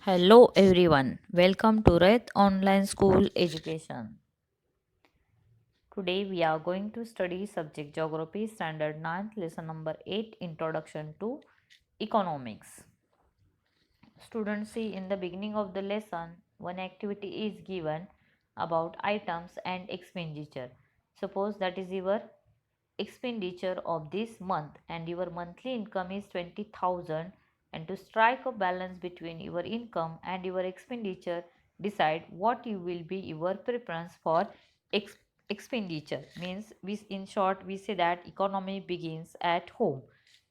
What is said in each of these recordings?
Hello everyone, welcome to Red Online School Education. Today we are going to study subject Geography Standard 9th lesson number 8 Introduction to Economics. Students, see, in the beginning of the lesson one activity is given about items and expenditure. Suppose that is your expenditure of this month and your monthly income is 20,000, and to strike a balance between your income and your expenditure, decide what you will be your preference for ex- expenditure. Means we, in short, we say that economy begins at home.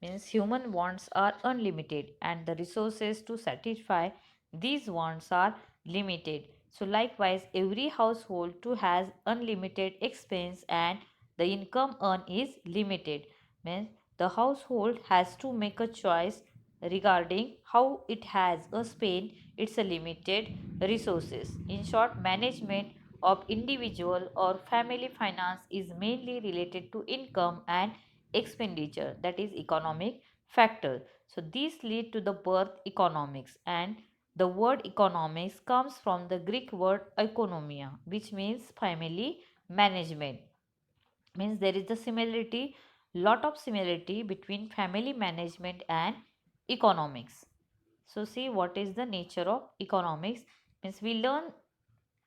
Means human wants are unlimited and the resources to satisfy these wants are limited. So likewise every household too has unlimited expense and the income earned is limited. Means the household has to make a choice regarding how it has a spend its limited resources. In short, management of individual or family finance is mainly related to income and expenditure, that is economic factor. So these lead to the birth economics, and the word economics comes from the Greek word economia, which means family management. Means there is a similarity, lot of similarity between family management and economics. So see, what is the nature of economics? Means we learn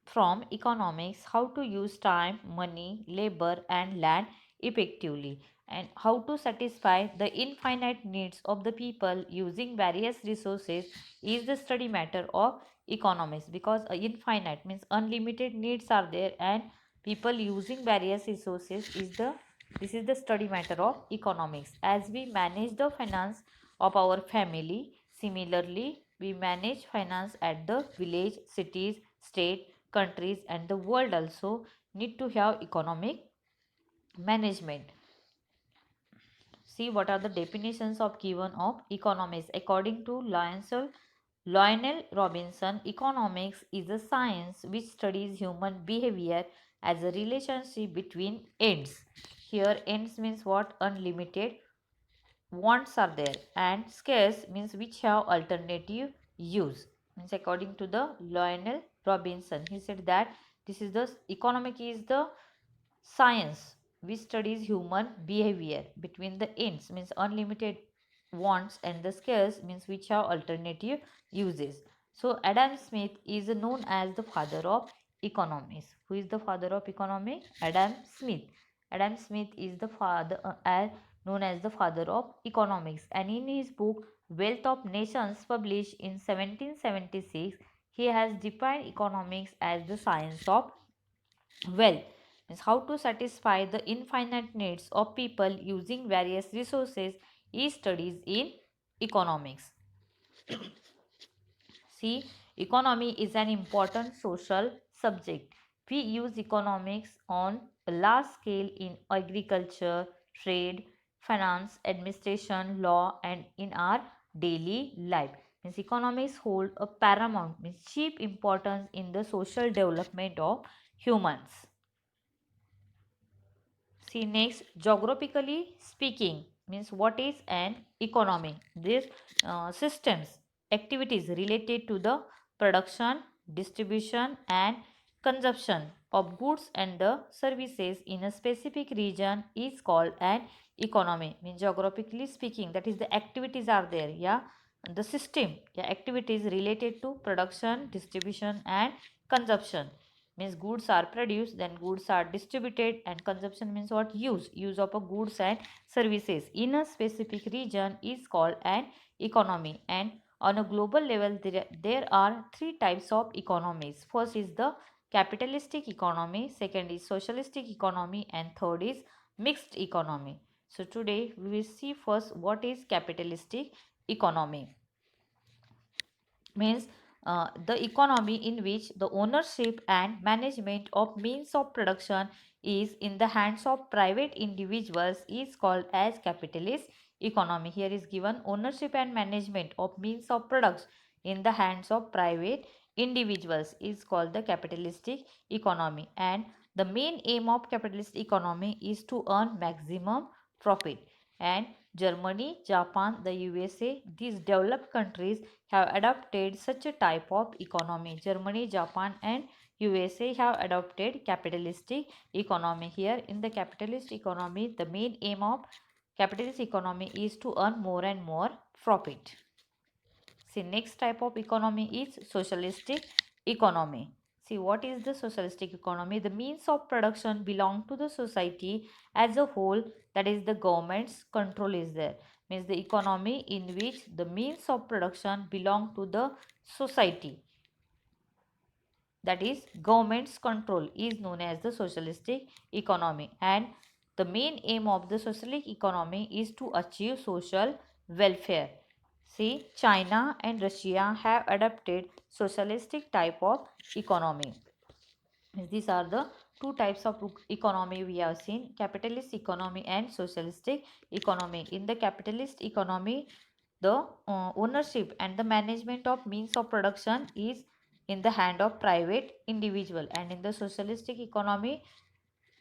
from economics how to use time, money, labor and land effectively, and how to satisfy the infinite needs of the people using various resources is the study matter of economics. Because infinite means unlimited needs are there and people using various resources is the, this is the study matter of economics. As we manage the finance of our family, similarly we manage finance at the village, cities, state, countries and the world also need to have economic management. See, what are the definitions of given of economics according to Lionel Robinson. Economics is a science which studies human behavior as a relationship between ends. Here ends means what? Unlimited wants are there, and scarce means which have alternative use. Means according to the Lionel Robinson, he said that this is the economic is the science which studies human behavior between the ends means unlimited wants and the scarce means which have alternative uses. So Adam Smith is known as the father of economics. Who is the father of economics? Adam Smith. Adam Smith is the father known as the father of economics, and in his book Wealth of Nations published in 1776 he has defined economics as the science of wealth. Means how to satisfy the infinite needs of people using various resources he studies in economics. See, economy is an important social subject. We use economics on a large scale in agriculture, trade, finance, administration, law, and in our daily life. Means economics hold a paramount, means chief importance in the social development of humans. See next, geographically speaking means what is an economy? These systems, activities related to the production, distribution and consumption of goods and the services in a specific region is called an economy. Means geographically speaking, that is the activities are there, yeah, the system, yeah, activities related to production, distribution and consumption. Means goods are produced, then goods are distributed, and consumption means what? Use of a goods and services in a specific region is called an economy. And on a global level there are three types of economies. First is the capitalistic economy, second is socialistic economy, and third is mixed economy. So today we will see first what is capitalistic economy. Means the economy in which the ownership and management of means of production is in the hands of private individuals is called as capitalist economy. Here is given ownership and management of means of products in the hands of private individuals is called the capitalistic economy. And the main aim of capitalist economy is to earn maximum profit, and Germany, Japan, the USA, these developed countries have adopted such a type of economy. Germany, Japan, and USA have adopted capitalistic economy. Here in the capitalist economy, the main aim of capitalist economy is to earn more and more profit. See, next type of economy is socialistic economy. See, what is the socialistic economy? The means of production belong to the society as a whole, that is the government's control is there. Means the economy in which the means of production belong to the society, that is government's control, is known as the socialistic economy. And the main aim of the socialistic economy is to achieve social welfare. See, China and Russia have adopted socialistic type of economy. These are the two types of economy we have seen: capitalist economy and socialistic economy. In the capitalist economy, the ownership and the management of means of production is in the hand of private individual, and in the socialistic economy,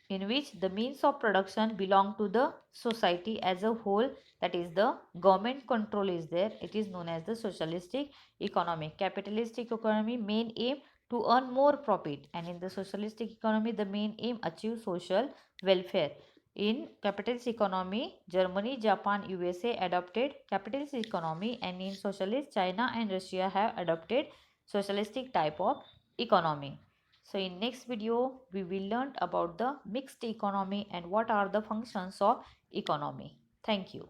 in which the means of production belong to the society as a whole, that is the government control is there, it is known as the socialistic economy. Capitalistic economy main aim to earn more profit, and in the socialistic economy the main aim achieve social welfare. In capitalist economy, Germany, Japan, USA adopted capitalist economy, and in socialist, China and Russia have adopted socialistic type of economy. So in next video, we will learn about the mixed economy and what are the functions of economy. Thank you.